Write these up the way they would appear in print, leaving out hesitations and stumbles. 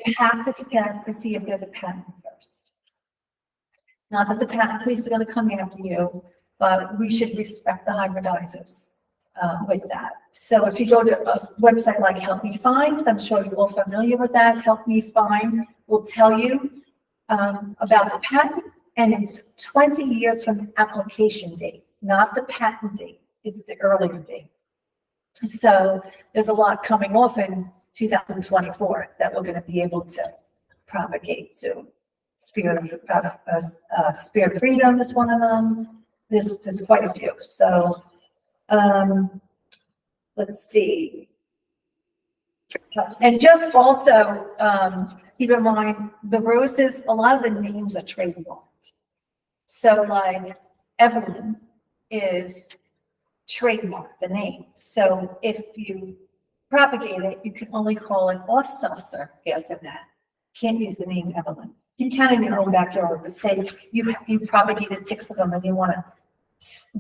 You have to check to see if there's a patent first. Not that the patent police are going to come after you, but we should respect the hybridizers with that. So if you go to a website like Help Me Find, I'm sure you're all familiar with that. Help Me Find will tell you about the patent, and it's 20 years from the application date, not the patent date. It's the earlier date. So there's a lot coming off in 2024 that we're going to be able to propagate soon. Spirit Freedom is one of them. There's quite a few. So let's see. And just also keep in mind, the roses, a lot of the names are trademarked. So like Evelyn is trademarked, the name. So if you propagate it, you can only call it Ossaucer after that. Can't use the name Evelyn. You can in your own backyard, but say you propagated 6 of them and you want to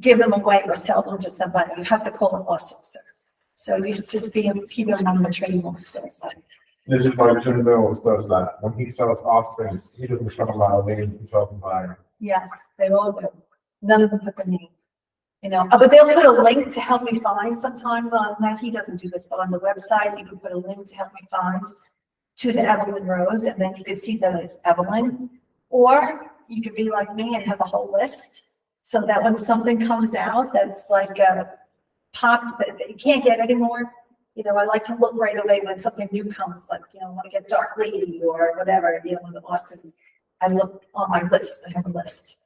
give them away or tell them to somebody, you have to call it Ossaucer. So you just keep in mind the trademarks there. So. This is why Jim Mills does that. When he sells offsprings, he doesn't show them by the name, he sells them by. Yes, they all do. None of them put the name. You know, but they'll put a link to Help Me Find sometimes on, now he doesn't do this, but on the website, you can put a link to Help Me Find to the Evelyn Rose, and then you can see that it's Evelyn. Or you could be like me and have a whole list, so that when something comes out that's like a pop that you can't get anymore, you know, I like to look right away when something new comes, like, you know, I want to get Dark Lady or whatever, you know, one of the Austins. I look on my list, I have a list.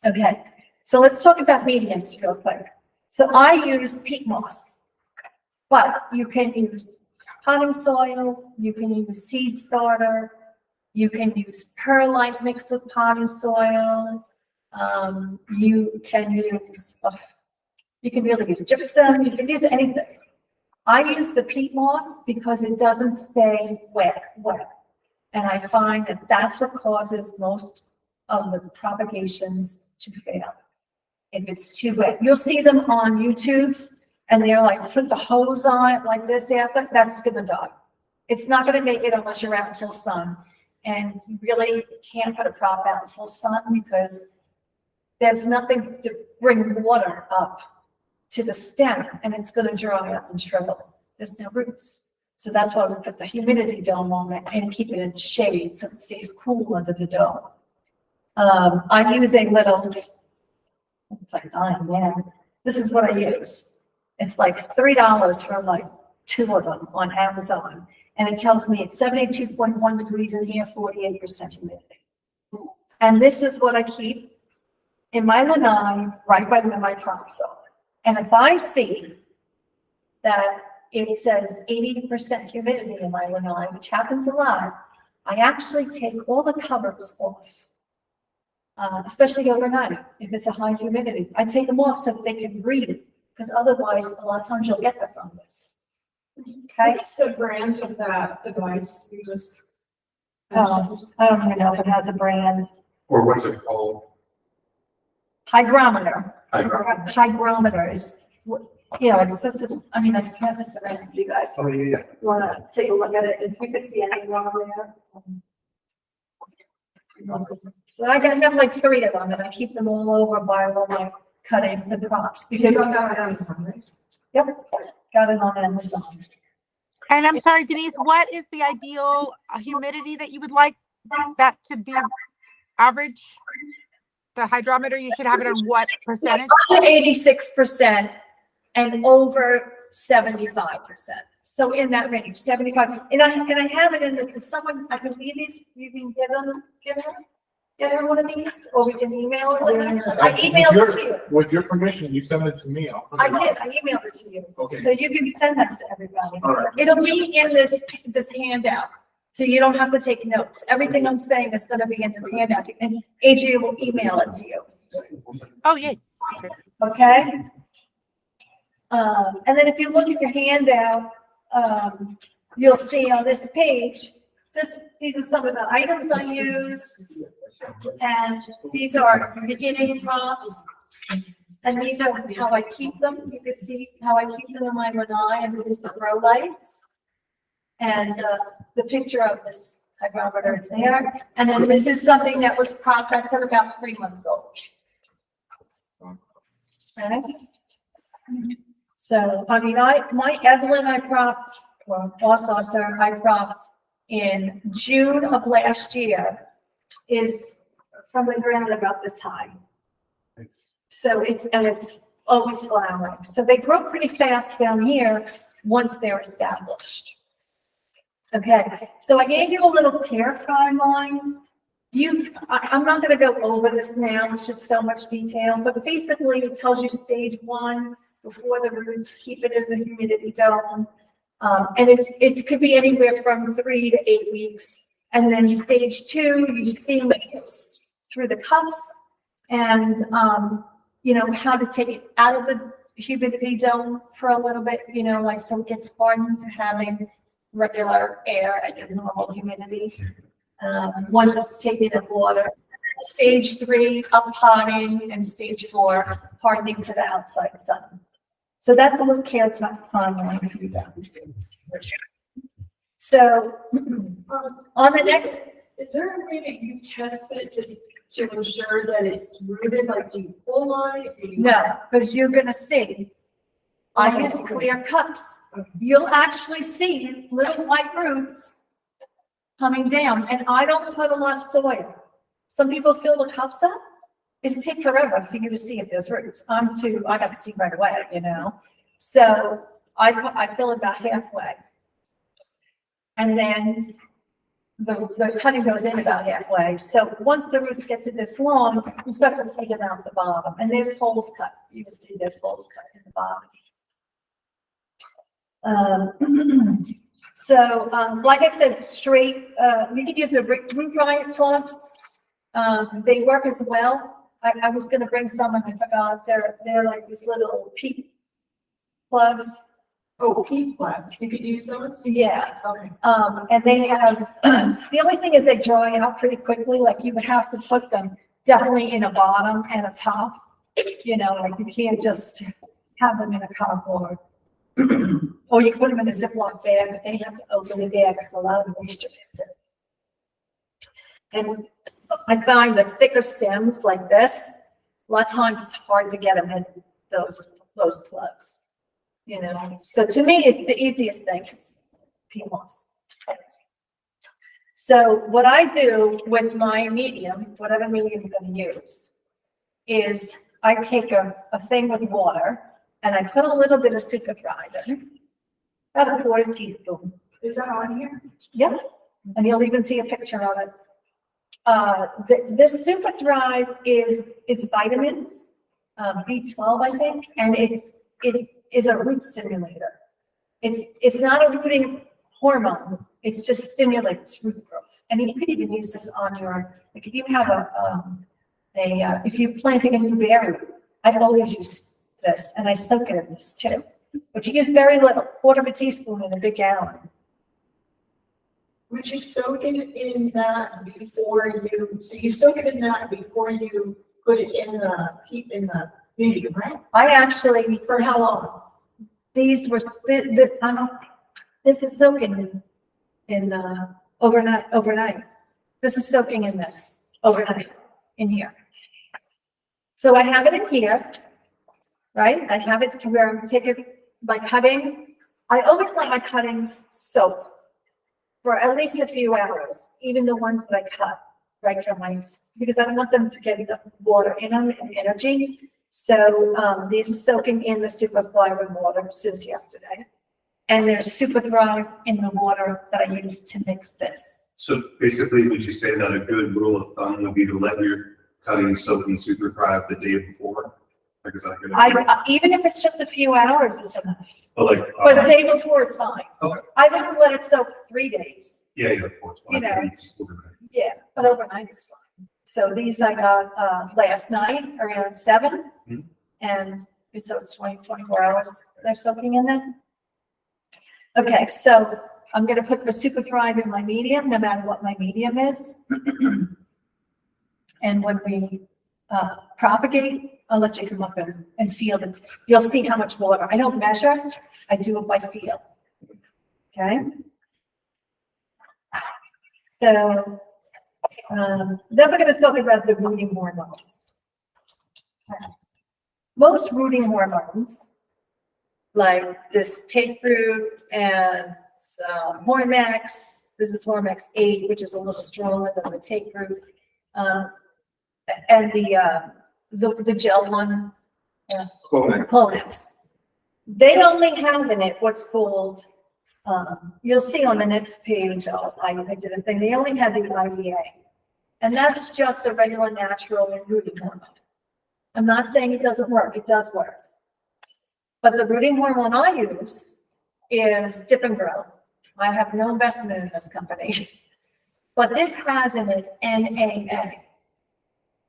Okay. So let's talk about mediums real quick. So I use peat moss, but you can use potting soil, you can use seed starter, you can use perlite mixed with potting soil, you can really use gypsum, you can use anything. I use the peat moss because it doesn't stay wet. And I find that that's what causes most of the propagations to fail. If it's too wet, you'll see them on YouTube's and they're like, put the hose on it like this after, that's gonna die. It's not gonna make it unless you're out in full sun. And you really can't put a prop out in full sun because there's nothing to bring water up to the stem and it's gonna dry up and shrivel. There's no roots. So that's why we put the humidity dome on it and keep it in shade so it stays cool under the dome. I use a little, it's like dying there. This is what I use. It's like $3 for like 2 of them on Amazon. And it tells me it's 72.1 degrees in here, 48% humidity. And this is what I keep in my lanai right by my console. And if I see that it says 80% humidity in my lanai, which happens a lot, I actually take all the covers off. Especially overnight, if it's a high humidity. I take them off so that they can breathe, because otherwise, a lot of times you'll get the fungus. Okay? What's the brand of that device you just? I don't even know if it has a brand. Or what's it called? Hygrometer. Hygrometer. Hygrometer is, you know, it's just this, I mean, I can pass this around to you guys. Oh, yeah. You want to take a look at it, if you could see a hygrometer. So I have like 3 of them, and I keep them all over by all my cuttings and props because. You got that on Amazon, right? Yep, got it on Amazon. And I'm sorry, Denise, what is the ideal humidity that you would like that to be average? The hydrometer, you should have it on what percentage? 86% and over 75%. So in that range, 75. And I have it in this. If someone, I can leave these, you can get her one of these, or we can email it. I emailed it to you. With your permission, you send it to me. I did. I emailed it to you. Okay. So you can send that to everybody. All right. It'll be in this handout. So you don't have to take notes. Everything I'm saying is going to be in this handout. And Adrian will email it to you. Oh, yeah. Okay? And then if you look at your handout, you'll see on this page, these are some of the items I use. And these are beginning props. And these are how I keep them. You can see how I keep them in my lanai and with the grow lights. And the picture of this hygrometer is there. And then this is something that was cropped, I said about 3 months old. Okay. So, I mean, my Evelyn I cropped, well, also, sir, I cropped in June of last year is from the ground about this high. So it's always flowering. So they grow pretty fast down here once they're established. Okay, so I gave you a little care timeline. I'm not gonna go over this now, it's just so much detail, but basically it tells you stage 1 before the roots, keep it in the humidity dome. And it could be anywhere from 3 to 8 weeks. And then stage 2, you see this through the cups and, you know, how to take it out of the humidity dome for a little bit, you know, like, so it gets hardened to having regular air at your normal humidity. Once it's taken in water, stage 3, up potting, and stage 4, hardening to the outside sun. So that's a little care timeline for you guys. So on the next, Is there a way that you test it to ensure that it's rooted, like do you pull on it? Do you- no, because you're gonna see, I use clear cups. You'll actually see little white roots coming down, and I don't put a lot of soil. Some people fill the cups up. It'll take forever for you to see if there's roots. I got to see right away, you know? So I fill it about halfway. And then the cutting goes in about halfway. So once the roots get to this long, you start to take them out the bottom. And there's holes cut. You can see there's holes cut in the bottom. Like I said, straight, you can use the root riot plugs. They work as well. I was gonna bring some and I forgot. They're like these little peat plugs. Oh, heat flaps, you could use those? Yeah. Okay. And they have, the only thing is they dry out pretty quickly. Like you would have to put them definitely in a bottom and a top. You know, like you can't just have them in a cardboard. Or you put them in a Ziploc bag, but then you have to open the bag because a lot of moisture gets in. And I find the thicker stems like this, a lot of times it's hard to get them in those plugs, you know. So to me, it's the easiest thing is PMOS. So what I do with my medium, whatever medium I'm going to use, is I take a thing with water and I put a little bit of super thrive, about a 1/4 teaspoon. Is that on here? Yep, and you'll even see a picture of it. This Super Thrive is vitamins, B12, I think, and it is a root stimulator. It's not a rooting hormone. It's just stimulates root growth. And you could even use this on your, like if you have if you're planting a new berry, I always use this, and I soak it in this too. But you use very little, 1/4 teaspoon in a big gallon. Would you soak it in that before so you soak it in that before you put it in the medium, right? I actually, for how long? These were this is soaking in overnight. This is soaking in this overnight in here. So I have it in here, right? I have it where I'm taking my cutting. I always let my cuttings soak for at least a few hours, even the ones that I cut right from because I don't want them to get enough water in them and energy. So these are soaking in the Super Thrive water since yesterday. And there's Super Thrive in the water that I use to mix this. So basically, would you say that a good rule of thumb would be to let your cuttings soak in Super Thrive the day before? Like, is that good? Even if it's just a few hours, it's enough. But But the day before is fine. Okay. I wouldn't let it soak 3 days. yeah, of course. You know. Just a little bit. Yeah, but overnight is fine. So these I got last night around 7, Mhm. and so it's 24 hours they're soaking in there. Okay, so I'm gonna put the Super Thrive in my medium, no matter what my medium is. And when we propagate, I'll let you come up and feel it. You'll see how much water. I don't measure, I do it by feel. Okay? So, then we're gonna talk about the rooting hormones. Most rooting hormones, like this taproot and Hormex, this is Hormex 8, which is a little stronger than the taproot, and the gel one, Clonex. They only have in it what's called, you'll see on the next page, I did a thing, they only had the IEA. And that's just a regular natural rooting hormone. I'm not saying it doesn't work, it does work. But the rooting hormone I use is Dip and Grow. I have no investment in this company. But this has in it NAA.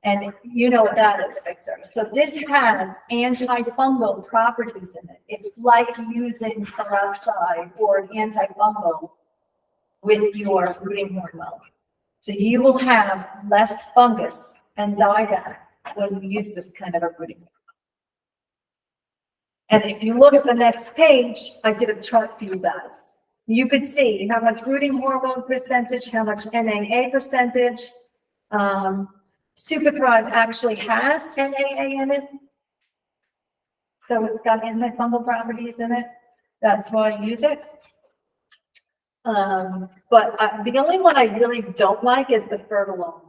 And you know what that is, Victor. So this has antifungal properties in it. It's like using peroxide or antifungal with your rooting hormone. So you will have less fungus and dieback when you use this kind of a rooting hormone. And if you look at the next page, I did a chart for you guys. You could see how much rooting hormone percentage, how much NAA percentage. Super Thrive actually has NAA in it. So it's got antifungal properties in it. That's why I use it. But the only one I really don't like is the Fertilome.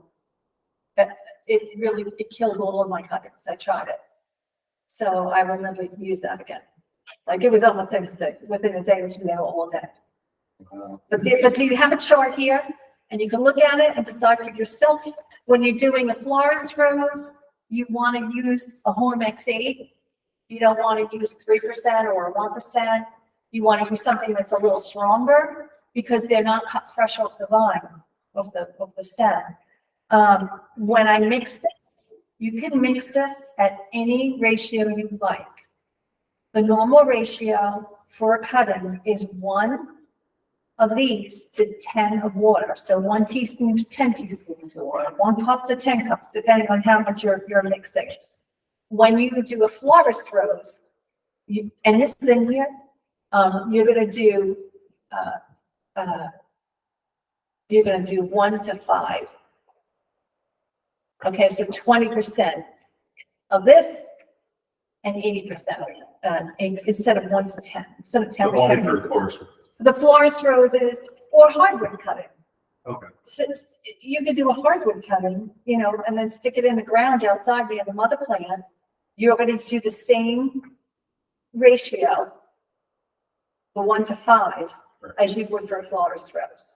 It killed all of my cuttings. I tried it. So I will never use that again. Like it was almost within a day or two, they were all dead. But do you have a chart here? And you can look at it and decide for yourself. When you're doing a florist rose, you want to use a Hormex 8. You don't want to use 3% or 1%. You want to use something that's a little stronger because they're not cut fresh off the vine, off the stem. When I mix this, you can mix this at any ratio you like. The normal ratio for a cutting is 1 of these to 10 of water. So 1 teaspoon to 10 teaspoons, or 1 cup to 10 cups, depending on how much you're mixing. When you do a florist rose, and this is in here, you're gonna do 1 to 5. Okay, so 20% of this and 80% instead of 1 to 10, instead of 10%. The florist roses or hardwood cutting. Okay. So you could do a hardwood cutting, and then stick it in the ground outside near the mother plant. You're going to do the same ratio, the 1 to 5, as you would for a florist rose.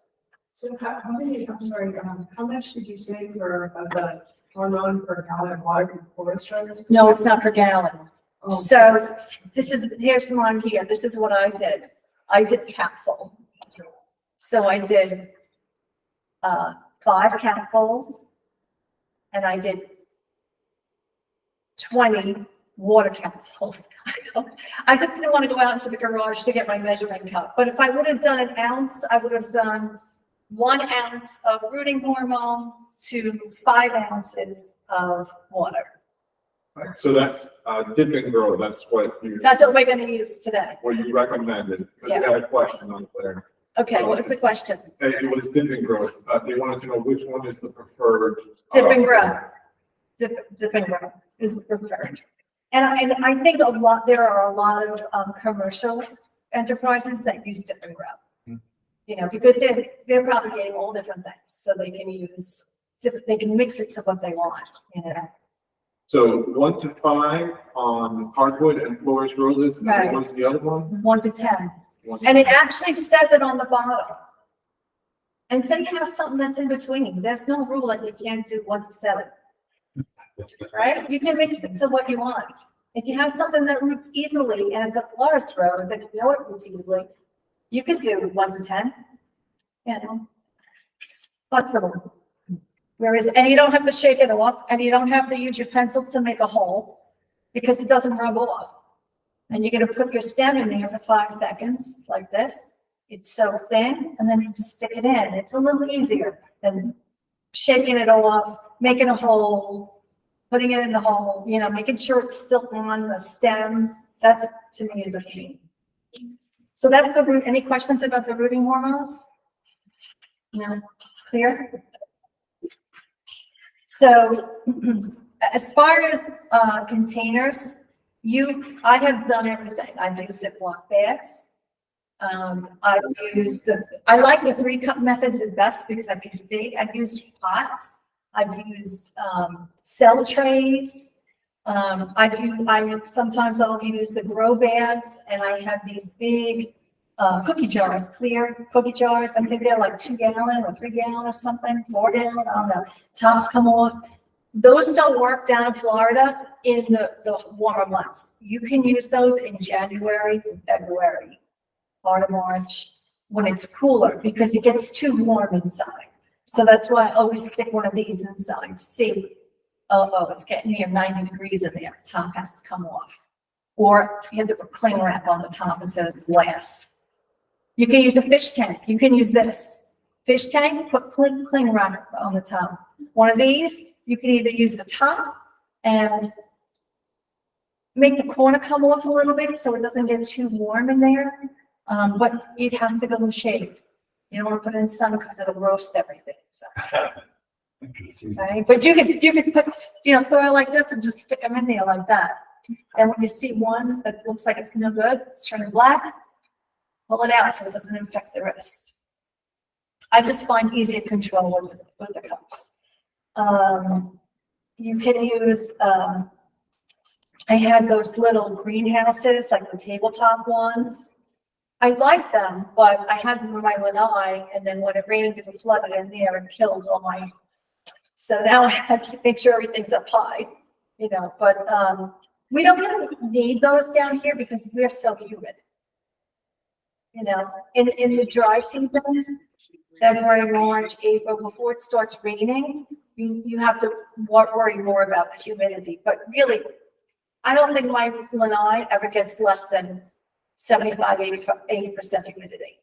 So I'm sorry, how much did you say for the hormone per gallon of water in forest rose? No, it's not per gallon. Oh, So here's one here. This is what I did. I did capsule. So I did 5 capsules, and I did 20 water capsules. I just didn't want to go out into the garage to get my measuring cup. But if I would have done an ounce, I would have done 1 ounce of rooting hormone to 5 ounces of water. Right, so that's Dip and Grow. That's what That's what we're going to use today. what you recommended. But Yeah. you had a question on there. Okay, what was the question? It was Dip and Grow. They wanted to know which one is the preferred. Dip and Grow. Dip and Grow is the preferred. And I think there are a lot of commercial enterprises that use Dip and Grow. Because they're propagating all different things, so they can mix it to what they want. So 1 to 5 on hardwood and florist roses, and Right. what was the other one? 1 to 10. 1 to And it 10. actually says it on the bottom. And so you have something that's in between. There's no rule that you can't do 1 to 7. Right? You can mix it to what you want. If you have something that roots easily and it's a florist rose that you know it roots easily, you could do 1 to 10. It's flexible. And you don't have to shake it off, and you don't have to use your pencil to make a hole because it doesn't rub off. And you're going to put your stem in there for 5 seconds like this. It's so thin, and then you just stick it in. It's a little easier than shaking it off, making a hole, putting it in the hole, making sure it's still on the stem. That's, to me, is a pain. So that's the root. Any questions about the rooting hormones? Yeah, clear? So as far as containers, I have done everything. I've used Ziploc bags. I like the 3-cup method the best because I can see. I've used pots. I've used cell trays. Sometimes I'll use the grow bags, and I have these big cookie jars, clear cookie jars. I think they're like 2 gallon or 3 gallon or something, 4 gallon. I don't know. Tops come off. Those don't work down in Florida in the warmer months. You can use those in January, February, part of March, when it's cooler, because it gets too warm inside. So that's why I always stick one of these inside to see, it's getting near 90 degrees in there, top has to come off. Or you have to put cling wrap on the top instead of glass. You can use a fish tank. You can use this. Fish tank, put cling wrap on the top. One of these, you can either use the top and make the corner come off a little bit so it doesn't get too warm in there. But it has to go in shade. You don't want to put it in the sun because it'll roast everything. So. Okay, but you could put, throw it like this and just stick them in there like that. And when you see one that looks like it's no good, it's turning black, pull it out so it doesn't infect the rest. I just find easier control with the cups. You can use, I had those little greenhouses, like the tabletop ones. I like them, but I had them in my lanai, and then when it rained, it flooded in there and killed all my. So now I have to make sure everything's up high, but we don't really need those down here because we're so humid. In the dry season, February, March, April, before it starts raining, you have to worry more about the humidity. But really, I don't think my lanai ever gets less than 75, 80% humidity.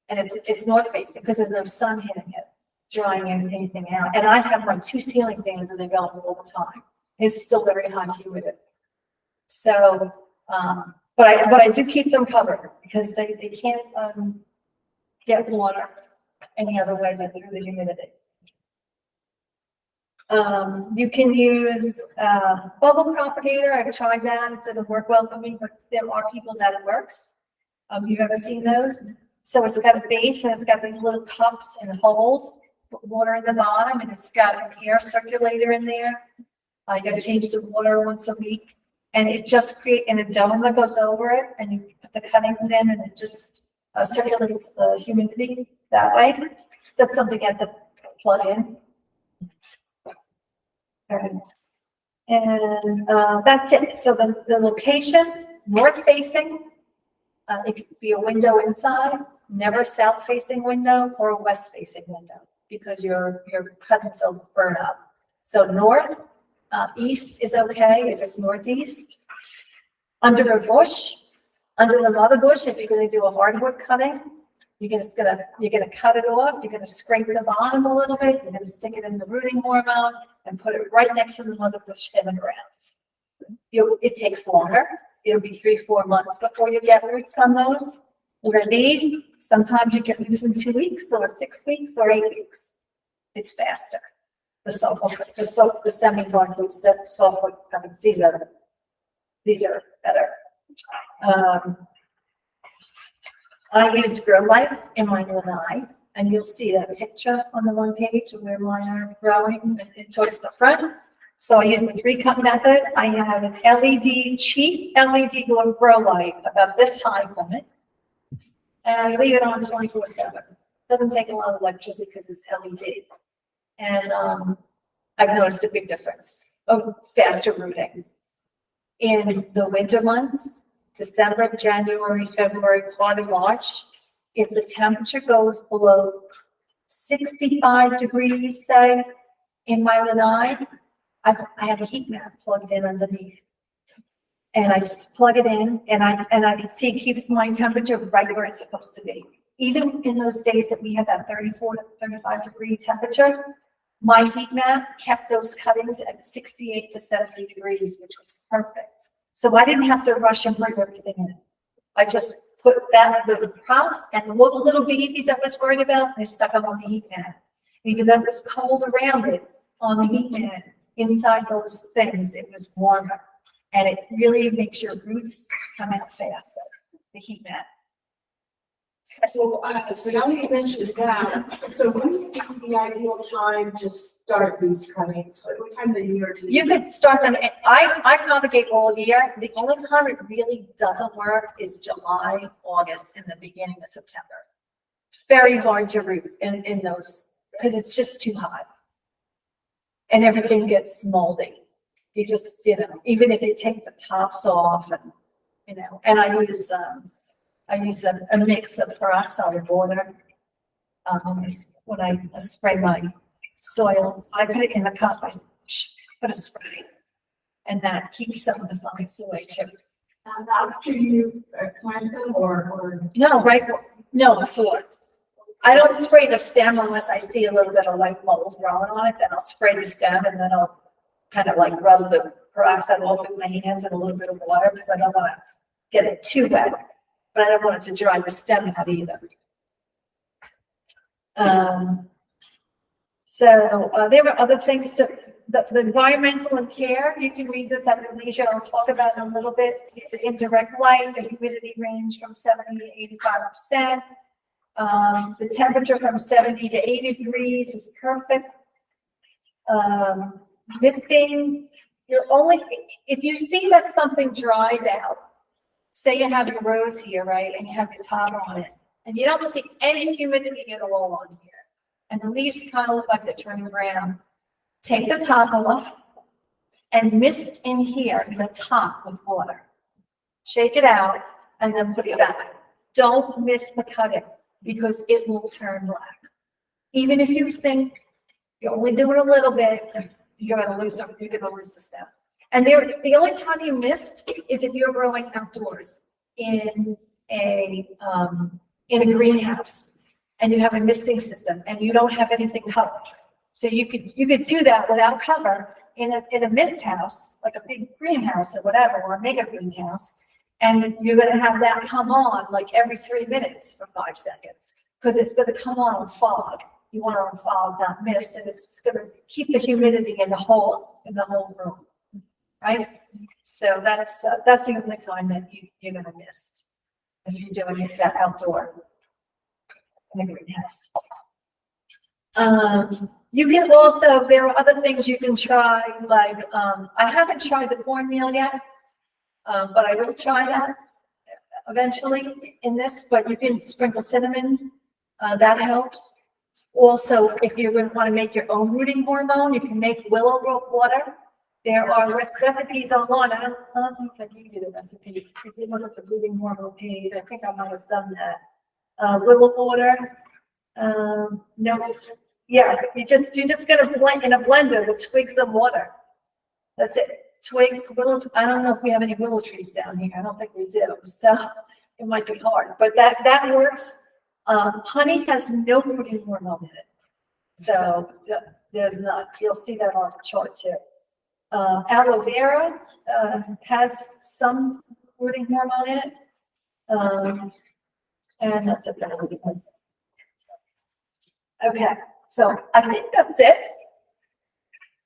And it's north facing because there's no sun hitting it, drying anything out. And I have like 2 ceiling fans and they're going all the time. It's still very hot and humid. So, but I do keep them covered because they can't get water any other way than through the humidity. You can use bubble propagator. I've tried that. It didn't work well for me, but there are people that it works. You've ever seen those? So it's got a base and it's got these little cups and holes, put water in the bottom, and it's got an air circulator in there. You got to change the water once a week, and it just creates in a dome that goes over it, and you put the cuttings in, and it just circulates the humidity that way. That's something you have to plug in. And that's it. So the location, north facing, it could be a window inside, never south facing window or a west facing window because your cuttings will burn up. So north, east is okay if it's northeast. Under a bush, under the mother bush, if you're going to do a hardwood cutting, you're gonna cut it off. You're gonna scrape the bottom a little bit. You're gonna stick it in the rooting hormone and put it right next to the mother bush in the ground. It takes longer. It'll be 3-4 months before you get roots on those. Where these, sometimes you get roots in 2 weeks, or 6 weeks, or 8 weeks. It's faster. The semi-hard roots, the softwood cuttings, these are better. I use grow lights in my lanai, and you'll see that picture on the one page where mine are growing towards the front. So I use the 3-cup method. I have an cheap LED grow light about this high from it, and I leave it on 24/7. Doesn't take a lot of electricity because it's LED, and I've noticed a big difference of faster rooting in the winter months. December, January, February, part of March, if the temperature goes below 65 degrees, say, in my lanai, I have a heat mat plugged in underneath. And I just plug it in, and I can see it keeps my temperature right where it's supposed to be. Even in those days that we had that 34 to 35 degree temperature, my heat mat kept those cuttings at 68 to 70 degrees, which was perfect. So I didn't have to rush and bring everything in. I just put that, the props and the little babies I was worried about, I stuck them on the heat mat. Even though it was cold around it on the heat mat, inside those things, it was warmer. And it really makes your roots come out faster, the heat mat. So now you mentioned that, so when do you think the ideal time to start these cuttings? What time of the year do You could start them, I propagate all year. The only time it really doesn't work is July, August, and the beginning of September. Very hard to root in those, because it's just too hot. And everything gets moldy. You just, even if you take the tops off and, and I use a mix of peroxide of water. When I spray my soil, I put it in the cup, I put a spray. And that keeps some of the fungus away too. after you plant them or? No, before. I don't spray the stem unless I see a little bit of like mold growing on it, then I'll spray the stem and then I'll kind of like rub the peroxide off with my hands and a little bit of water because I don't want to get it too wet, but I don't want it to dry the stem out either. There were other things, so the environmental and care, you can read this at your leisure, I'll talk about in a little bit. The indirect light, the humidity range from 70 to 85%. The temperature from 70 to 80 degrees is perfect. Misting, if you see that something dries out, say you have your rose here, right, and you have your top on it, and you don't see any humidity at all on here, and the leaves kind of look like they're turning brown, take the top off and mist in here, in the top with water. Shake it out and then put it back. Don't miss the cutting because it will turn black. Even if you think you're only doing a little bit, you're gonna lose the stem. And the only time you mist is if you're growing outdoors in a greenhouse and you have a misting system and you don't have anything covered. So you could do that without cover in a mist house, like a big greenhouse or whatever, or a mega greenhouse. And you're gonna have that come on like every 3 minutes for 5 seconds because it's gonna come on fog. You want to fog, not mist, and it's gonna keep the humidity in the whole room. Right? So that's the only time that you're gonna miss if you're doing that outdoor in a greenhouse. You can also, there are other things you can try, like I haven't tried the cornmeal yet, but I will try that eventually in this, but you can sprinkle cinnamon, that helps. Also, if you want to make your own rooting hormone, you can make willow root water. There are recipes online. I don't know if I gave you the recipe. If you look at the rooting hormone page, I think I might have done that. Willow water. No, yeah, you're just gonna blend in a blender the twigs of water. That's it. Twigs, I don't know if we have any willow trees down here. I don't think we do. So it might be hard, but that works. Honey has no rooting hormone in it. So there's not, you'll see that on the chart too. Aloe vera has some rooting hormone in it. And that's about it. Okay, so I think that's it.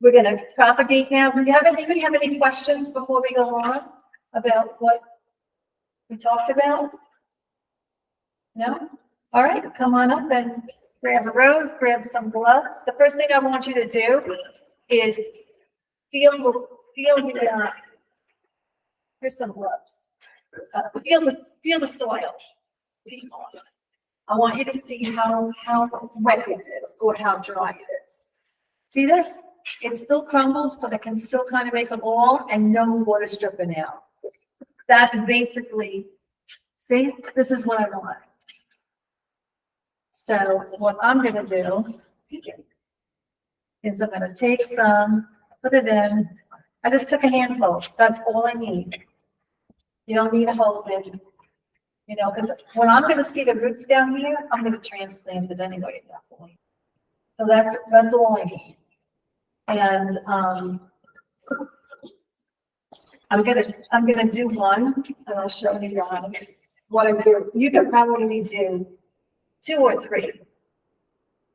We're gonna propagate now. Do you have any questions before we go on about what we talked about? No? All right, come on up and grab a rose, grab some gloves. The first thing I want you to do is feel here's some gloves. Feel the soil. Peat moss. I want you to see how wet it is or how dry it is. See this? It still crumbles, but it can still kind of make a ball and no water's dripping out. That's basically, see, this is what I want. So what I'm gonna do is I'm gonna take some, put it in. I just took a handful. That's all I need. You don't need a whole thing. You know, because when I'm gonna see the roots down here, I'm gonna transplant it anyway at that point. So that's all I need. And I'm gonna do one, and I'll show you guys. what I do, you could probably do 2 or 3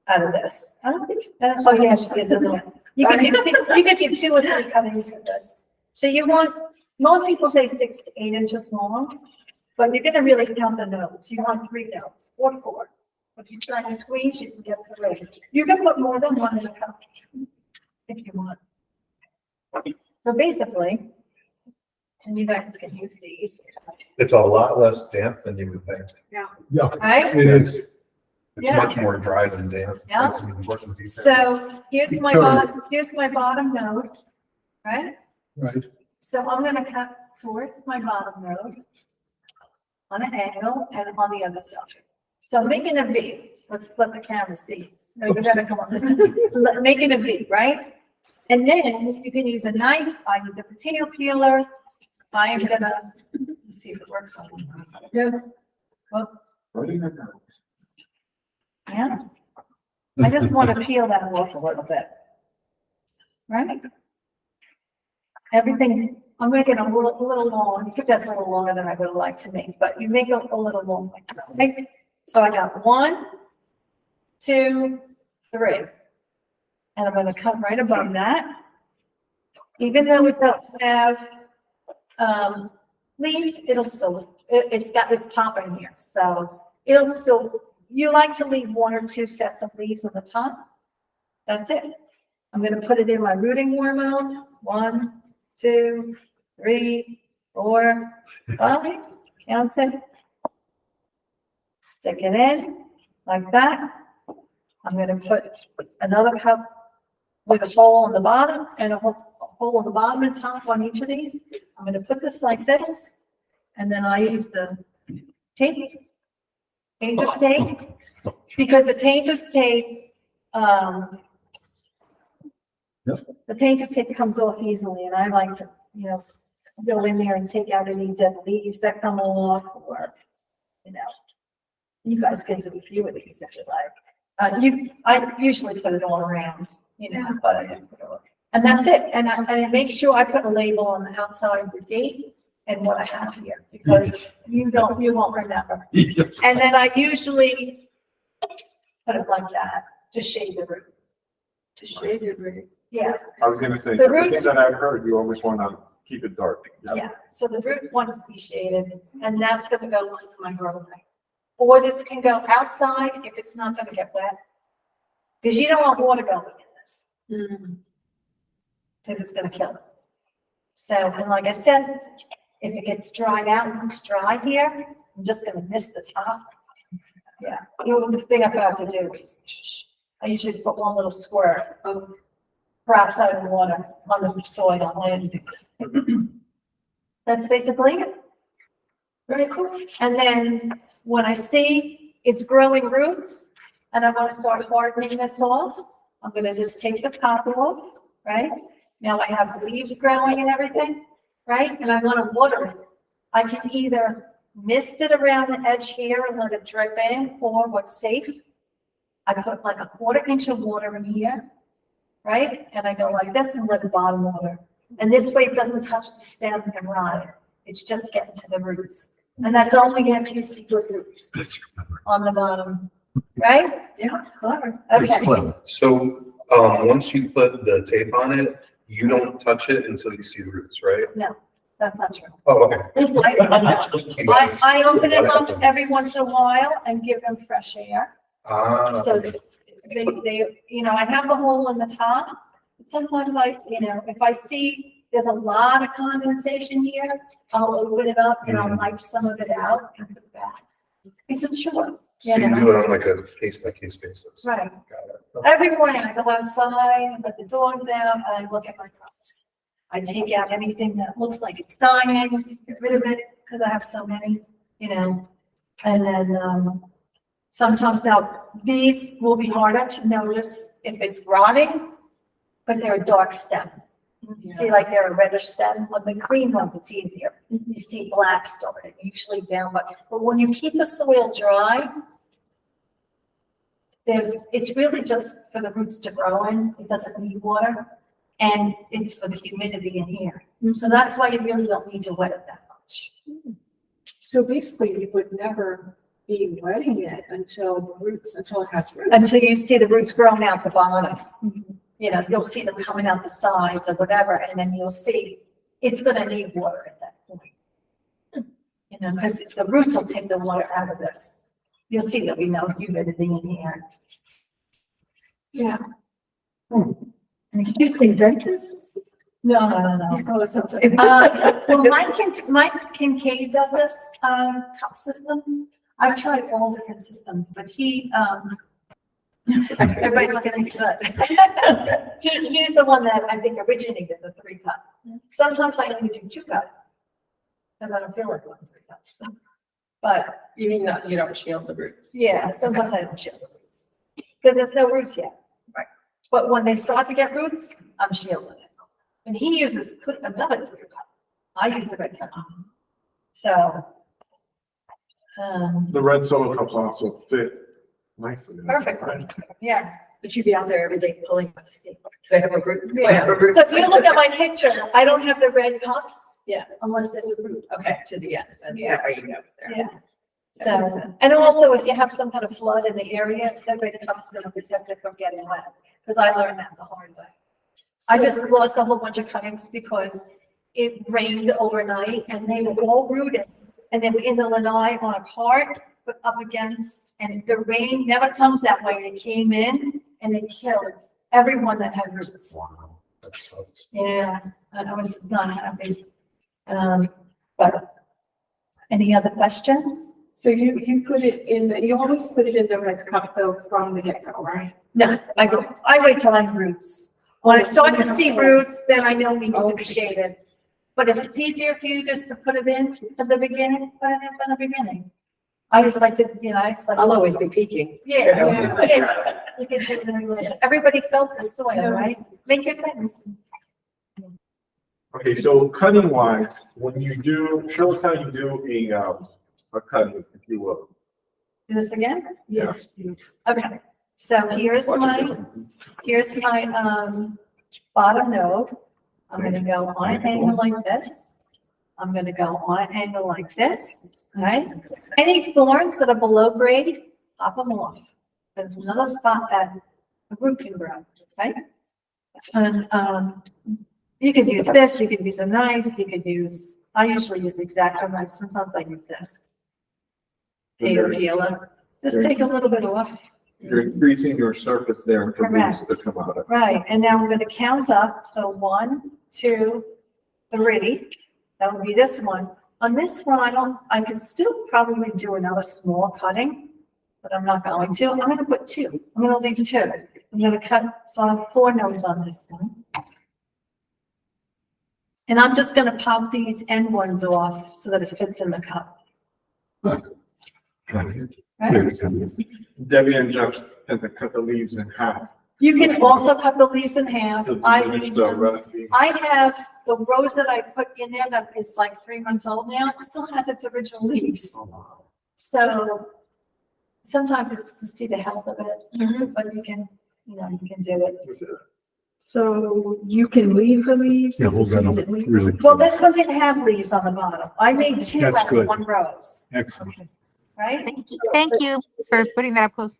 out of this. I don't think, oh yeah, she did a little. You could do 2 or 3 cuttings with this. So you want, most people say 6 to 8 inches long, but you're gonna really count the nodes. You want 3 nodes or 4. If you try to squeeze, you can get 3. You can put more than 1 in a cup if you want. So basically, and you guys can use these, It's a lot less damp than you would think. Yeah, right? it is. It's Yeah. much more dry than damp. Yeah. Makes it work with these. So here's my bottom node, right? Right. So I'm gonna cut towards my bottom node on an angle and on the other side. So making a V, let's let the camera see. No, you gotta come on this, making a V, right? And then you can use a knife, I use a potato peeler. I am gonna, let's see if it works on. Yeah. Well, yeah. I just want to peel that off a little bit. Right? Everything, I'm making a little long, I think that's a little longer than I would like to make, but you make it a little long. Okay? So I got 1, 2, 3. And I'm gonna cut right above that. Even though it doesn't have leaves, it'll still, it's popping here, so it'll still, you like to leave 1 or 2 sets of leaves on the top. That's it. I'm gonna put it in my rooting hormone. 1, 2, 3, 4, 5, count it. Stick it in like that. I'm gonna put another cup with a hole on the bottom and a hole on the bottom and top on each of these. I'm gonna put this like this, and then I use the tape, painter's tape, because the painter's tape, the painter's tape comes off easily, and I like to, go in there and take out any dead leaves that come off, or, you guys can do a few of these if you like. I usually put it all around, but I didn't put it all. And that's it. And I make sure I put a label on the outside of the date and what I have here, because you won't remember. And then I usually put it like that to shade the root. To shade the root. Yeah, I was gonna say, The the roots- thing that I've heard, you always wanna keep it dark. yeah. So the root wants to be shaded, and that's gonna go onto my grow light. Or this can go outside if it's not gonna get wet. Because you don't want water going in this. Because it's gonna kill it. So, and like I said, if it gets dried out and looks dry here, I'm just gonna miss the top. Yeah, the thing I'm about to do is, I usually put 1 little squirt of peroxide of water on the soil and that's basically it. Very cool. And then when I see it's growing roots and I want to start hardening this off, I'm gonna just take the top off, right? Now I have the leaves growing and everything, right? And I want to water it. I can either mist it around the edge here and let it drip in, or what's safe, I put like a 1/4 inch of water in here, right? And I go like this and let the bottom water. And this way it doesn't touch the stem and rot. It's just getting to the roots. And that's only if you see good roots on the bottom, right? Yeah, clever. Okay. So, once you put the tape on it, you don't touch it until you see the roots, right? That's not true. Oh, okay. I open it up every once in a while and give them fresh air. So that they, I have the hole in the top. But sometimes if I see there's a lot of condensation here, I'll open it up and I'll wipe some of it out and put it back. It's a chore. So you do it on like a case by case basis. Right. Got it. Every morning I go outside, let the dogs out, and I look at my crops. I take out anything that looks like it's dying, get rid of it, because I have so many, and then, sometimes these will be harder to notice if it's rotting, because they're a dark stem. See, like they're a reddish stem. When the green ones, it's easier. You see black starting, usually down, but when you keep the soil dry, it's really just for the roots to grow in. It doesn't need water, and it's for the humidity in here. So that's why you really don't need to wet it that much. So basically, you would never be wetting it until it has roots. Until you see the roots growing out the bottom. You know, you'll see them coming out the sides or whatever, and then you'll see it's gonna need water at that point. You know, because the roots will take the water out of this. You'll see there'll be no humidity in here. Yeah. And could you please rent this? No. Well, Mike Kincaid does this, cup system. I've tried all different systems, but he, everybody's looking at me good. He's the one that I think originated the 3-cup. Sometimes I only do 2-cup. Because I don't feel like going 3 cups. But, You mean that you don't shield the roots? yeah, sometimes I don't shield the roots. Because there's no roots yet. Right. But when they start to get roots, I'm shielding it. And he uses another 3-cup. I use the red cup. So, The red solo cups also fit nicely. perfect, yeah. But you'd be out there every day pulling to see, do I have a root? Do I Yeah. have a root? So if you look at my picture, I don't have the red cups. Yeah. Unless there's a root. Okay, to the end, that's Yeah. where you go there. Yeah. So, and also if you have some kind of flood in the area, the red cups are gonna protect it from getting wet. Because I learned that the hard way. I just lost a whole bunch of cuttings because it rained overnight and they were all rooted. And they were in the lanai on a cart, but up against, and the rain never comes that way. It came in and it killed everyone that had roots. Wow, that sucks. Yeah, I was not happy. But any other questions? So you put it in, you always put it in the red cup though from the get-go, right? No, I wait till I have roots. When I start to see roots, then I know it needs to be shaded. But if it's easier for you just to put it in at the beginning, put it in from the beginning. I just like to, you know, it's like. I'll always be peeking. Yeah. You can do it. Everybody felt the soil, right? Make your things. Okay, so cutting wise, when you do, show us how you do a cutting, if you will. Do this again? Yes, please. Okay, so here's my bottom node. I'm gonna go on an angle like this. I'm gonna go on an angle like this, right? Any thorns that are below grade, pop them off. There's another spot that the root can grow, okay? And, you could use this, you could use a knife, you could use, I usually use the X-Acto knife, sometimes I use this. Tater peeler, just take a little bit off. You're increasing your surface there for roots Correct. to come out of. Right, and now we're gonna count up, so 1, 2, 3, that would be this one. On this one, I can still probably do another small cutting, but I'm not going to. I'm gonna put 2, I'm gonna leave 2. I'm gonna cut, so I have 4 nodes on this one. And I'm just gonna pop these end ones off so that it fits in the cup. Right? Debbie and Josh tend to cut the leaves in half. You can also cut the leaves in half. To I diminish leave the them. recipe. I have the rose that I put in there that is like 3 months old now, it still has its original leaves. So sometimes it's to see the health of it, but you can do it. So you can leave the leaves? Yeah, we'll get them really. Well, this one didn't have leaves on the bottom. I made 2 That's out of good. 1 rose, Excellent. right? Thank you for putting that up close.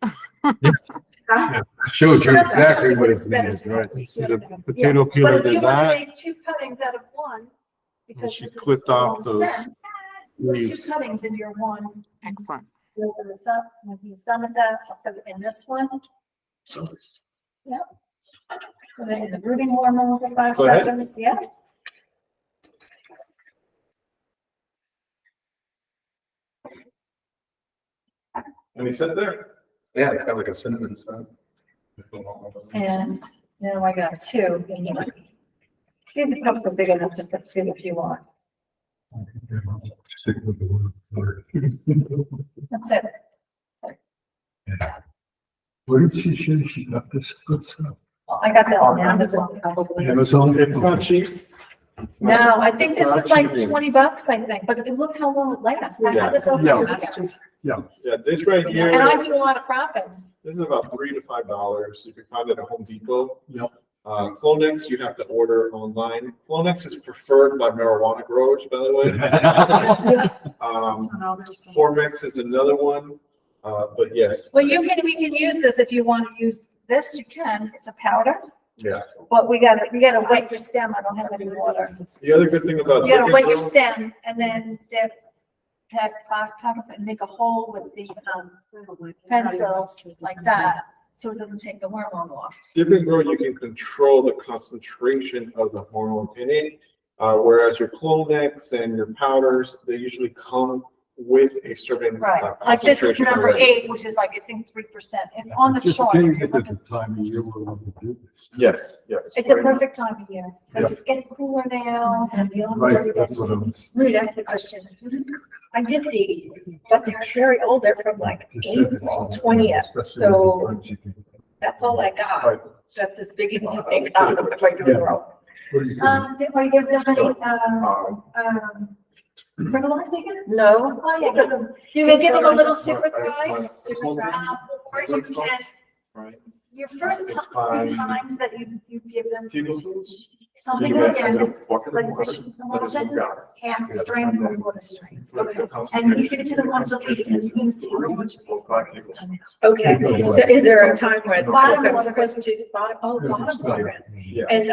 Shows you exactly what it means, right? The potato Yes, peeler but if you did want to that. make 2 cuttings out of 1, because She this is clipped a off long those stem, put 2 leaves. cuttings in your 1. Excellent. Open this up, when he's done with that, I'll put it in this one. Yep. Put it in the rooting hormone for 5 Go ahead. seconds, yeah. And he said there. Yeah, it's got like a cinnamon scent. And now I got 2. These cups are big enough to put 2 if you want. Stick with the word. That's it. Where did she say she got this good stuff? I got that on Amazon probably. Amazon? It's not cheap. No, I think this is like It's not $20, I think, but look how long it lasts. I had this over Yeah. a year. Yeah, this right here, And I do a lot of cropping. this is about $3 to $5. You can find it at Home Depot. Yep. Clonex, you have to order online. Clonex is preferred by marijuana growers, by the way. Cormex is another one, but yes, Well, we can use this if you want to use this, you can. It's a powder, yeah. but we gotta wet your stem. I don't have any water. The other good thing about. You gotta wet your liquor, stem and then pack up and make a hole with the, pencil like that, so it doesn't take the hormone off. Different grow, you can control the concentration of the hormone in it, whereas your Clonex and your powders, they usually come with a certain. Right, like this is concentration number already. 8, which is like, I think 3%. It's on the chart. Yes, yes. It's a perfect time of year, because it's getting cooler now, and the Right, that's what I was. Rudy, that's the question. I did these, but they're very old, they're from like April 20th, so that's all I got. That's as big as a big, regular roll. Did I give them any, fertilizer again? No, Oh, yeah, you can give them a little super dry, or you can, Right. your first It's few fine. times that you give them Tablespoons? something You can again, add a bucket of like water, fish let it soak water, down. and strain from water strain. Let the And you give it to the ones that leave, and you can see how much. okay, so is there a time when Bottom I'm water. supposed to do the bottom, bottom water? Yeah. And,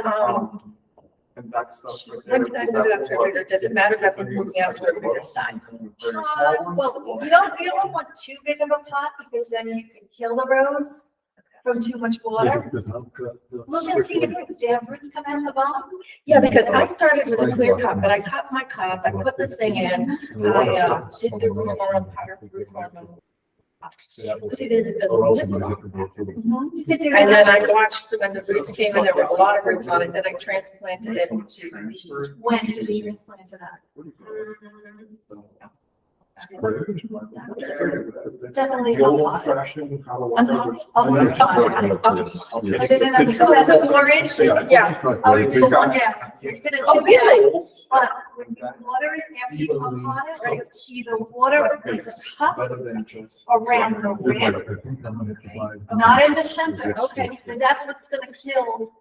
And that's. when did I move it up to a bigger, does it matter that we're moving out to a bigger size? Well, you don't want too big of a pot, because then you can kill the rose from too much water. Look and see if the roots come out the bottom. Yeah, because I started with a clear cup, but I cut my cup, I put the thing in, I, did the root hormone. Put it in the liquid. You could do And then that. I watched when the roots came in, there were a lot of roots on it, then I transplanted it into. When did you transplant to that? Definitely The old hot pot. fashioned how to So that's a 4-inch? Yeah. Oh, you took one down. You're gonna Oh, do really? that. But when you water it after you pot it, either water with the cup around the rim, not in the center, okay? Because that's what's gonna kill.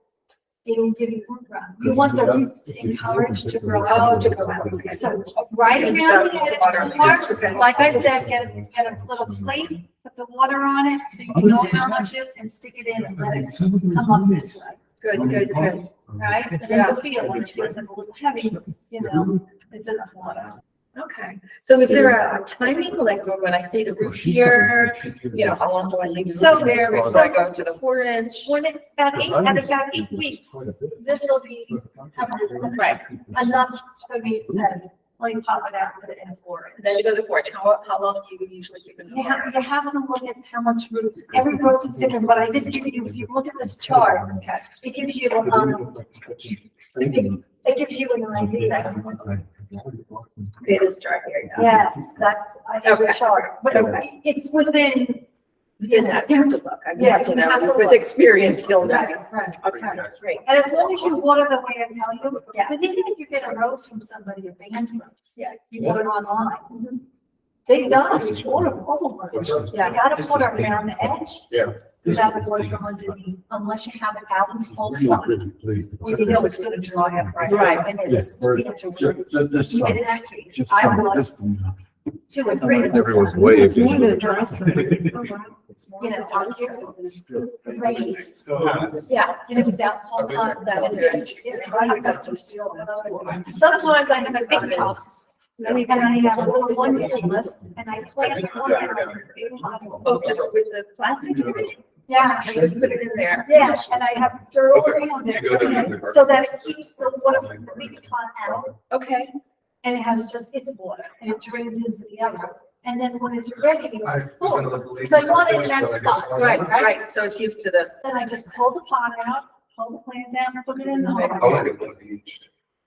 It'll give you root run. You want the roots to encourage to grow out, to go out. So right around the edge, like I said, get a little plate, put the water on it, so you know how much is, and stick it in and let it come up this way. Good, good, good. Right? And then you'll feel when it feels like a little heavy, you know, it's enough water. Okay, so is there a timing, like when I see the roots here, you know, how long do I leave the So- roots there before I go to the 4-inch? When it, at about 8 weeks, this will be, right, enough for me to say, let me pop it out, and put it in a 4-inch. Then you go to the 4-inch, how long do you usually keep it in the You have, 4-inch? you have to look at how much roots, every rose is different, but I did give you, if you look at this chart, okay, it gives you, it gives you an idea. It is dry here, yeah. Yes, that's, I have a chart, but Okay. it's within. Then I have to look, I Yeah, have to you have to know, with look. experience, you'll know. Right, right. Okay, great. And as long as you water the way I tell you, because even if you get a rose from somebody, a band rose, Yeah. you water online. They done, you water all of them. Yeah, I gotta water around the edge. Yeah. You gotta water from underneath, unless you have it out in full sun. Well, you know it's gonna dry up right. Right. And it's, see what you're doing. And in that case, I was 2 or 3. Everyone's way It's more again. than a dry sun. You know, on here, raised. Still has. Yeah, and it was out full sun, that was it. Sometimes I have a big house. And I have a little one list, and I plant the one in a big pot. Oh, just with the plastic? Yeah, I just put it in there. yeah, and I have dirt Okay. around You go there and it, then- so that it keeps the water from the big pot out, Okay. and it has just its water, and it drains into the other. And then when it's ready, it's full. So I want it in that spot, Right, right, so it's used to the, Then I just pull the pot out, pull the plant down, put it in the I like hole. it with each.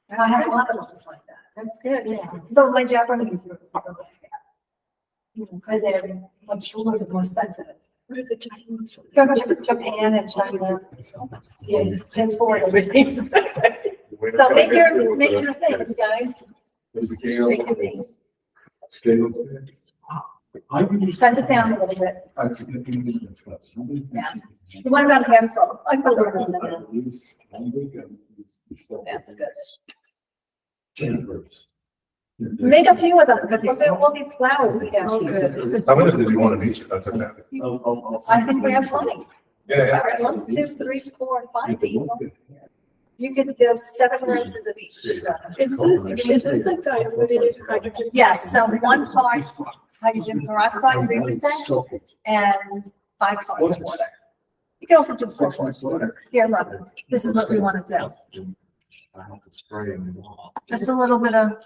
And I have a lot of those like that. that's good. Yeah, so my Japanese roots are like that. Because they're much more sensitive. Where's the Chinese from? Go to Japan and China. Yeah, and for everything. So make your things, guys. The scale. Make your things. Scale. Press it down a little bit. Yeah. What about handful? I put a little bit in there. That's good. Make a few of them, because look at all these flowers we have. How many did you want of each? That's okay. I think we have plenty. Yeah, All right, 1, 2, 3, 4, 5 people. You could do 7 roses of each. Is this like diluted hydrogen? Yes, so 1 part hydrogen peroxide, 3%, and 5 parts water. You can also do 4 parts water. Here, look, this is what we want to do. Just a little bit of,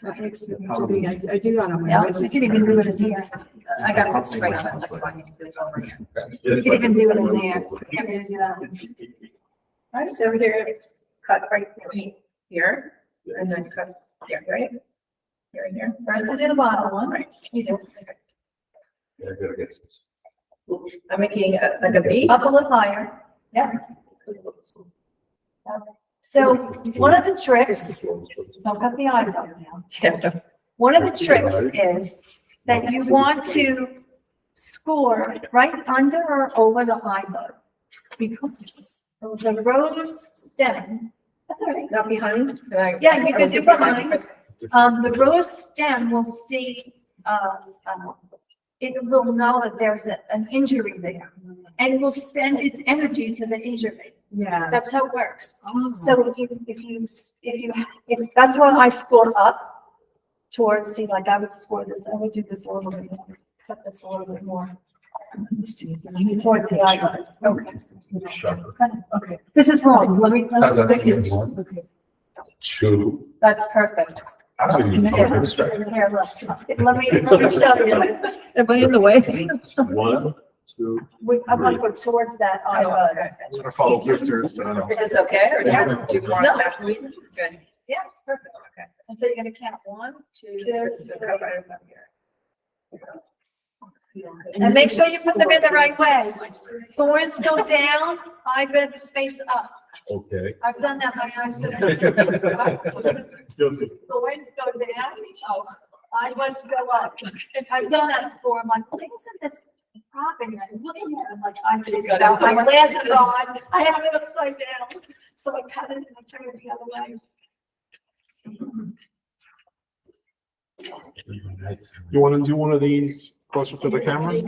That makes sense to me. I do want to. yeah, you can even do it in here. I got that straight, that's why I need to do it over here. You can even do it in there. You can even do that. Right, so here, cut right here, and then cut here, right? Here and here. First to do the bottom one. Right. You do. Yeah, I gotta get this. I'm making like a V. Up a little higher. Yeah. So one of the tricks, don't cut the eyebrow now. Yeah. One of the tricks is that you want to score right under or over the eyebrow. Because the rose stem, that's all right. Not behind? Yeah, you could do behind. The rose stem will see, it will know that there's an injury there. And it will send its energy to the injury. Yeah. That's how it works. So if that's why I score up towards, see, like I would score this, I would do this a little bit more, cut this a little bit more. Towards the eyebrow. Okay. This is wrong. Let me How's that? fix it. Okay. Two. That's perfect. How do you? Here, let me show you. Am I in the way? 1, 2. I want to go towards that eyebrow. I'm gonna follow pictures. Is this okay, or do you want to do more? No. Good. Yeah, it's perfect. Okay. And so you're gonna count 1, 2, 3. And make sure you put them in the right way. Thorns go down, eyelids face up. Okay. I've done that my eyes. Thorns go down, eyelids go up. I've done that before. I'm like, why isn't this popping? I'm looking at it like I'm just, my glasses on, I have it upside down. So I cut it and I turn it the other way. You want to do one of these closer to the camera?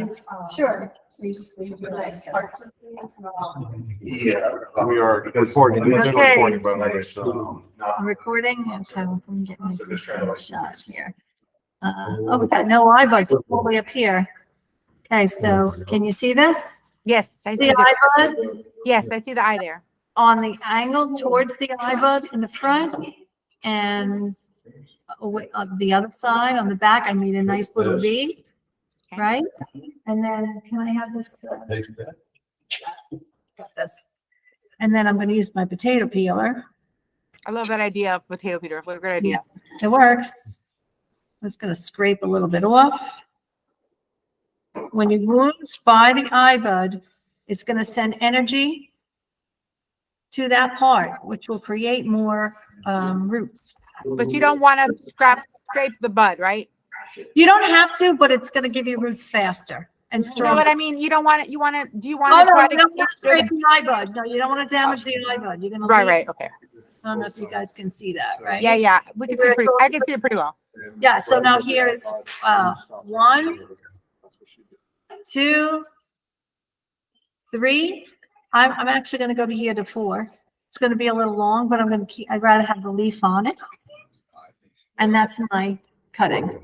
Sure. So you just leave the legs. Parts of the Yeah. We are recording, we've been Okay. recording, by the way, so. I'm recording, and so I'm getting a shot here. Oh, we got no eye buds all the way up here. Okay, so can you see this? Yes, I see The the, eye bud yes, I see the eye there. on the angle towards the eye bud in the front, and on the other side, on the back, I made a nice little V, right? And then can I have this? Got this. And then I'm going to use my potato peeler. I love that idea of potato peeler. What a great idea. It works. I'm just going to scrape a little bit off. When you wounds by the eye bud, it's going to send energy to that part, which will create more roots. But you don't want to scrape the bud, right? You don't have to, but it's going to give you roots faster and You know stronger. what I mean? You don't want it. You want to, do you want Oh, to no, try you to don't want keep to scrape the, the eye bud. No, you don't want to damage the eye bud. You're going to. right. Okay. I don't know if you guys can see that, right? Yeah. We can see it pretty, I can see it pretty well. Yeah, so now here is 1, 2, 3. I'm actually going to go to here to 4. It's going to be a little long, but I'm going to keep, I'd rather have the leaf on it. And that's my cutting.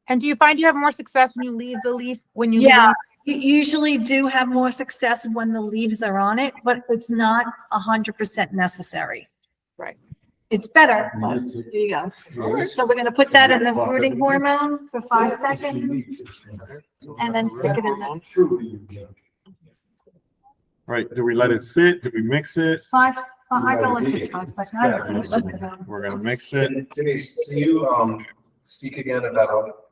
And do you find you have more success when you leave the leaf, when you leave the Yeah, leaf? you usually do have more success when the leaves are on it, but it's not 100% necessary. Right. It's better, but here you go. So we're gonna put that in the rooting hormone for 5 seconds and then stick it in the Right, do we let it sit? Do we mix it? 5, I go like this 5 seconds. I don't see it. We're gonna mix it. And Denise, can you speak again about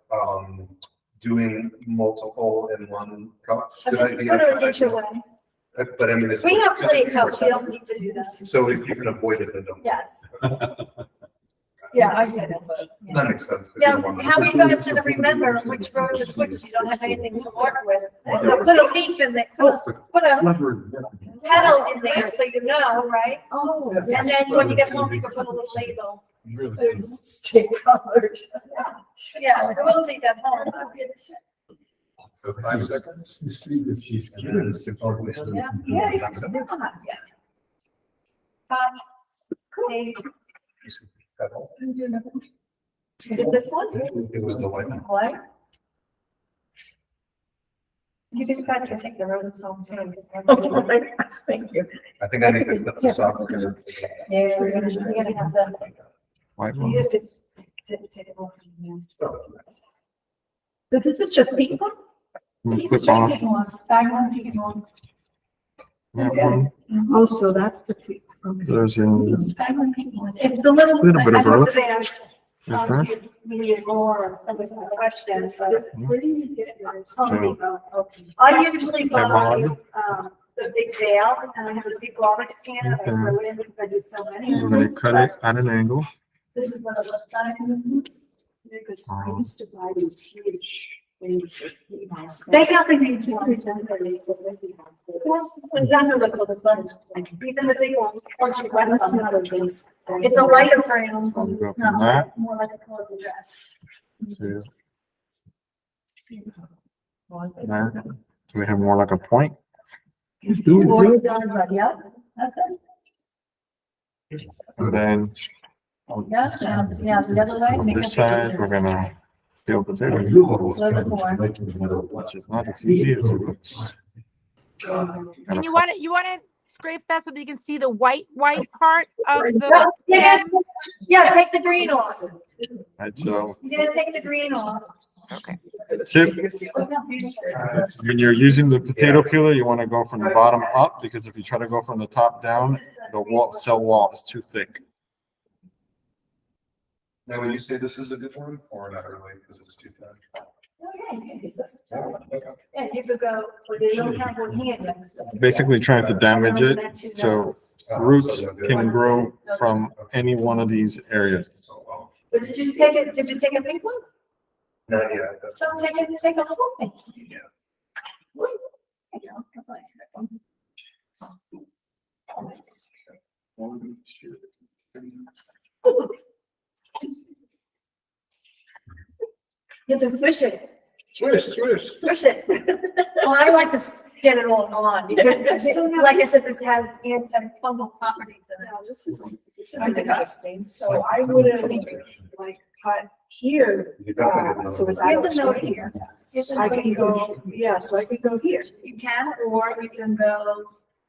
doing multiple in one cup? I'll just put it each way. But I mean, it's. We have plenty of cups, you don't need to do this. So if you can avoid it, then don't. Yes. Yeah, I said it, but. That makes sense. 'cause you Yeah, don't want to- how are you guys gonna remember which road is which? You don't have anything to work with. So put a leaf in there, put a pedal in there so you know, right? Oh. And then when you get home, you can put a little label. Stay colored. Yeah, we'll take that home. So 5 seconds. Yeah. Yeah. That's it. Dave, is it this one? It was the white one. What? You guys can take the road home too. Thank you. I think I need to flip this off because Yeah, we're gonna have the. White You one. just take it off. So this is just people? Click off that one. Oh, so that's the. There's your, It's the little. Little bit of I have growth. the van. Okay. It's really more of a question, but. Where do you get yours? I usually buy, Have the big bale, and I have this big garbage can, and I throw it in because I do so many. you're gonna cut it at an angle. This is what it looks like. Because I used to buy these huge things. They have the huge ones. Even the big one, once you wet That's them, not a base. it's a lighter brown, Go it's from not that more like a color dress. to that. So we have more like a point. Or done, but yeah, that's it. And then Yeah, yeah, the other way. on make this it side, we're gonna peel potatoes, which is not as easy as it looks. And you want to scrape that so that you can see the white part of Yeah, the yeah, stem? yeah, take the green off. Right, so You're gonna take the green off. Okay. tip, when you're using the potato peeler, you want to go from the bottom up, because if you try to go from the top down, the cell wall is too thick. Now, would you say this is a good one or not really because it's too thin? Yeah, you could go, but they don't have one hand next to it. Basically trying to damage it, so roots can grow from any one of these areas. But did you take a big one? Not yet. That's- So take a full thing. Yeah. There you go, that's nice, that one. Nice. You have to swish it. Swish it. Well, I like to get it all on because, like I said, this has antifungal properties in it. Now, this is interesting. So I would have like cut here. So it's. Here's a note here. Here's a I note can here. go, yeah, so I could go here. You can, or you can go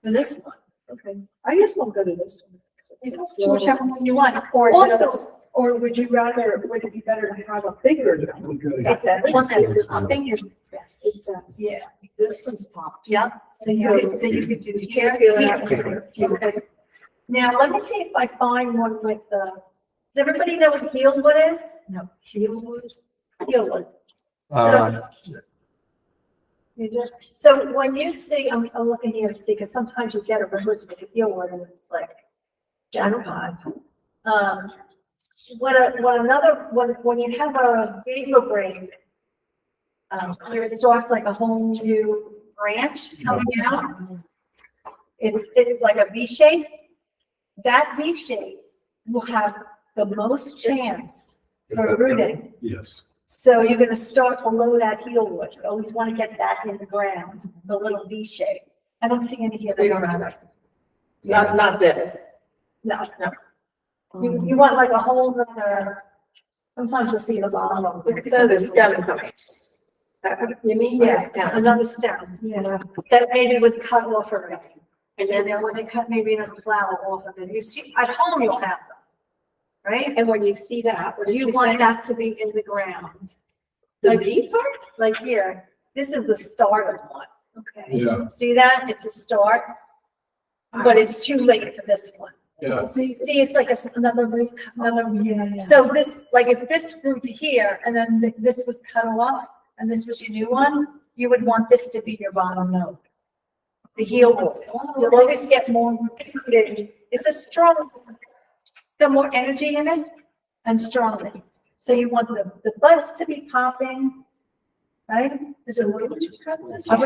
to this one. Okay. I guess I'll go to this one. Whichever one you want, or Also, this. or would you rather, would it be better to have a bigger? One that's a finger. Yes. Is that, Yeah. this one's popped. Yeah, so you could do here, here. Now, let me see if I find one with the, does everybody know what heel wood is? No. Heel wood? Heel wood. Uh, So, you just, so when you see, I'm looking here to see, because sometimes you get a reverse with a heel wood and it's like, jackpot. When you have a vapor break, where it starts like a whole new branch coming out, it's like a V shape. That V shape will have the most chance for rooting. Yes. So you're gonna start below that heel wood. You always want to get that in the ground, the little V shape. I don't see any here. We don't have it. Not this. No. You want like a whole other, sometimes you'll see the bottom of it. So the stem coming. You mean, Yes, yes, down. another stem, yeah, that maybe was cut off already. And then when they cut maybe another flower off of it, you see, at home you'll have them. Right? And when you see that, what do You you want say? that to be in the ground. The Like- V part? Like here, this is the start of one, okay? Yeah. See that? It's a start, but it's too late for this one. Yeah. See, it's like another root, so this, like if this grew to here and then this was cut off and this was your new one, you would want this to be your bottom note. The heel wood. You'll always get more rooted. It's a strong, it's got more energy in it. and strongly. So you want the buds to be popping, right? Is it what you cut this? I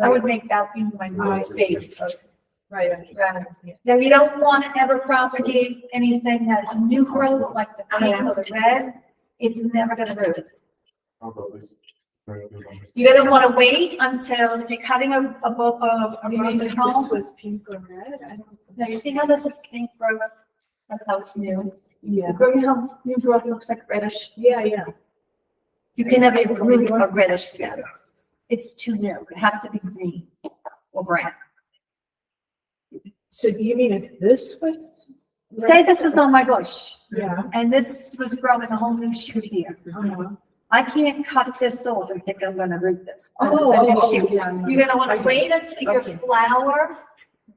would make that be my face. Right. Now, you don't want to ever propagate anything that's new growth, like the pink or the red. It's never gonna root. You're gonna want to wait until if you're cutting a rose at This home. was pink or red, I don't. Now, you see how this is pink growth? That's how it's new. Yeah, The green, how new growth looks like reddish. yeah. You can never even root a reddish stem. It's too new. It has to be green or brown. So do you mean if this was? Say this was on my bush Yeah. and this was growing a whole new shoot here. I can't cut this off and think I'm gonna root this. Oh, You're gonna wanna wait until your Okay. flower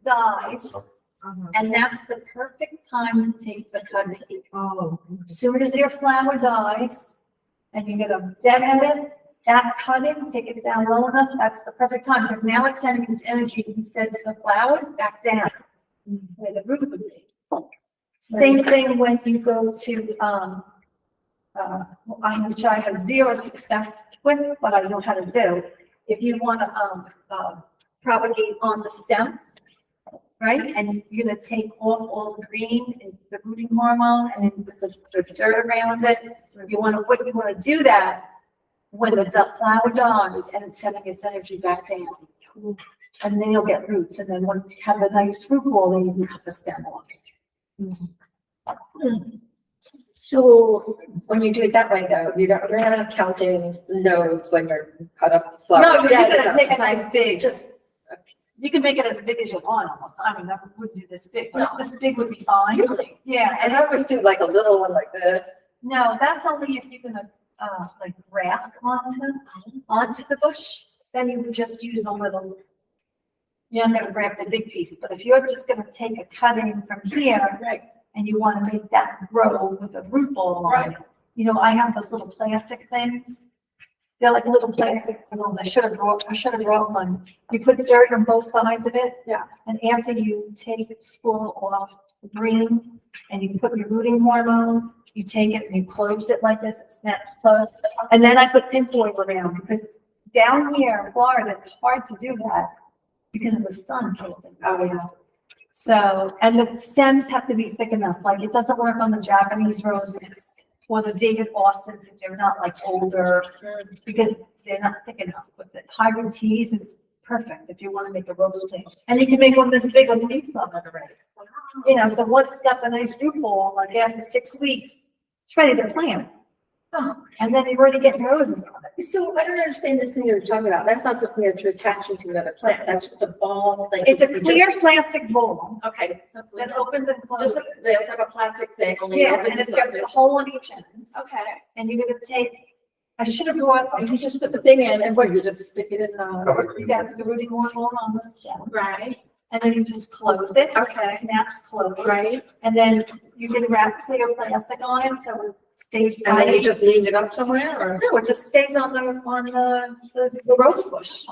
dies, Uh-huh. and that's the perfect time to take the cutting. Oh. As soon as your flower dies, and you get a deadhead it, that cutting, take it down low enough, that's the perfect time, because now it's sending its energy and sends the flowers back down, where the root would be. Same thing when you go to, which I have zero success with, but I know how to do. If you want to propagate on the stem, right? And you're gonna take off all the green and the rooting hormone and the dirt around it. What you wanna do that when the flower dies and it's sending its energy back down. And then you'll get roots. And then when you have a nice root ball, then you can cut the stem off. So when you do it that way though, you're not counting nodes when you're cut up the flower. No, you're gonna that's take a fine. nice big, you can make it as big as you want almost. I mean, I wouldn't do this big, but this big would be fine. Really? Yeah, And I always do like a little one like this. no, that's only if you're gonna, like graft onto the bush, then you would just use a little. You're not gonna graft a big piece, but if you're just gonna take a cutting from here, Right. and you wanna make that grow with a root ball on it. You know, I have those little plastic things. They're like little plastic balls. I should have brought one. You put the dirt on both sides of it. Yeah. And after you take the spool off the green and you put your rooting hormone, you take it and you close it like this, it snaps closed. And then I put tinfoil around because down here in Florida, it's hard to do that because of the sun. Oh, yeah. So, and the stems have to be thick enough. Like it doesn't work on the Japanese roses or the David Austins if they're not like older because they're not thick enough. But the hybrid teas is perfect if you want to make a rose plant. And you can make one this big on the leaves on it already. You know, so once it's got the nice root ball, like after 6 weeks, it's ready to plant. And then you're already getting roses on it. So I don't understand this thing you're talking about. That's not something that you're attaching to another plant. That's just a ball thing. It's a clear plastic bowl Okay. So that opens and just closes. it's like a plastic thing. Only Yeah, opens and it's closes. got a hole on each end. Okay. And you're gonna take, I should have brought, You just put the thing in and what, you just stick it in you got the rooting hormone on the stem. right? And then you just close it. Okay. Snaps closed. Right. And then you can wrap clear plastic on it so it stays. And then you tight. just lean it up somewhere or? No, it just stays on the rose bush.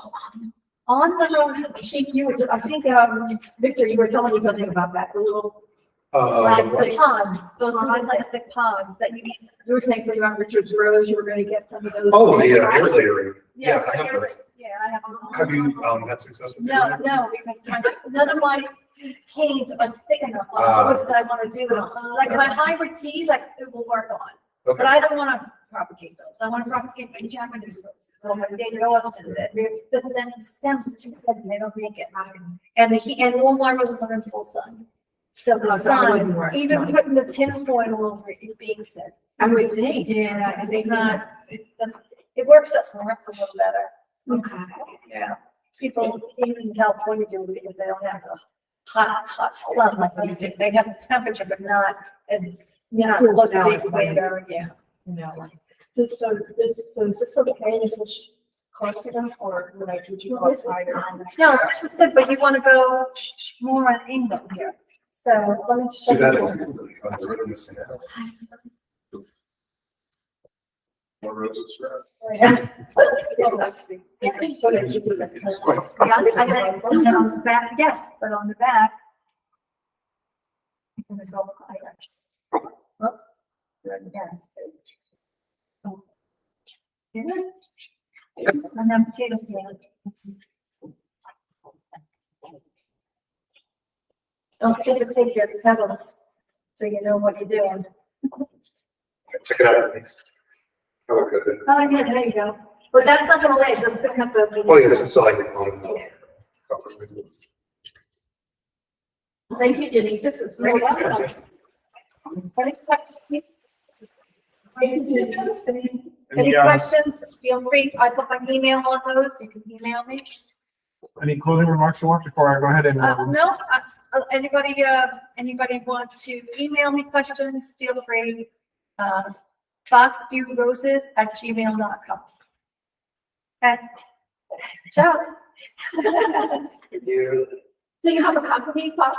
On the rose bush. I think, Victor, you were telling me something about that, the little plastic pods, those little plastic pods that you were saying something about Richard's Rose, you were gonna get some of those. Oh, yeah, air layering. Yeah, Yeah, I have those. yeah, I have them. Have you, had success with No, it? no, because none of my canes are thick enough on Ah. the roses I wanna do it on. Like my hybrid teas, like, it will work on. But Okay, I don't wanna propagate those. I wanna propagate my Japanese roses, or my David Austins. Then the stems are too thin, they don't make it. And all my roses are in full sun. So the Oh, so that wouldn't sun, work, even no. putting the tin foil over it, it being said. I would think. Yeah, it's not, it works out for us a little better. Okay. Yeah. People, even in California do it because they don't have the hot sun like we do. They have the temperature, but not as, Yeah. close to the equator, yeah. So is this okay? Is this close enough or would I do you close higher? No, this is good, but you want to go more on angle here. So let me just. see show that you. on the ribbon this thing out. More roses, right? Yeah, I had some on the back, yes, but on the back. It's all higher. And then potatoes. Don't forget to take your petals, so you know what you're doing. Check it out, please. Oh, good. Oh, yeah, there you go. But that's not gonna last, that's gonna have to. Oh, yeah, this is so I can. Thank you, Denise, this is really welcome. Any questions, feel free, I put my email on those, you can email me. Any closing remarks you want before I go ahead and? No, anybody want to email me questions, feel free, foxviewroses@gmail.com. Okay. Ciao. You. So you have a company, Fox?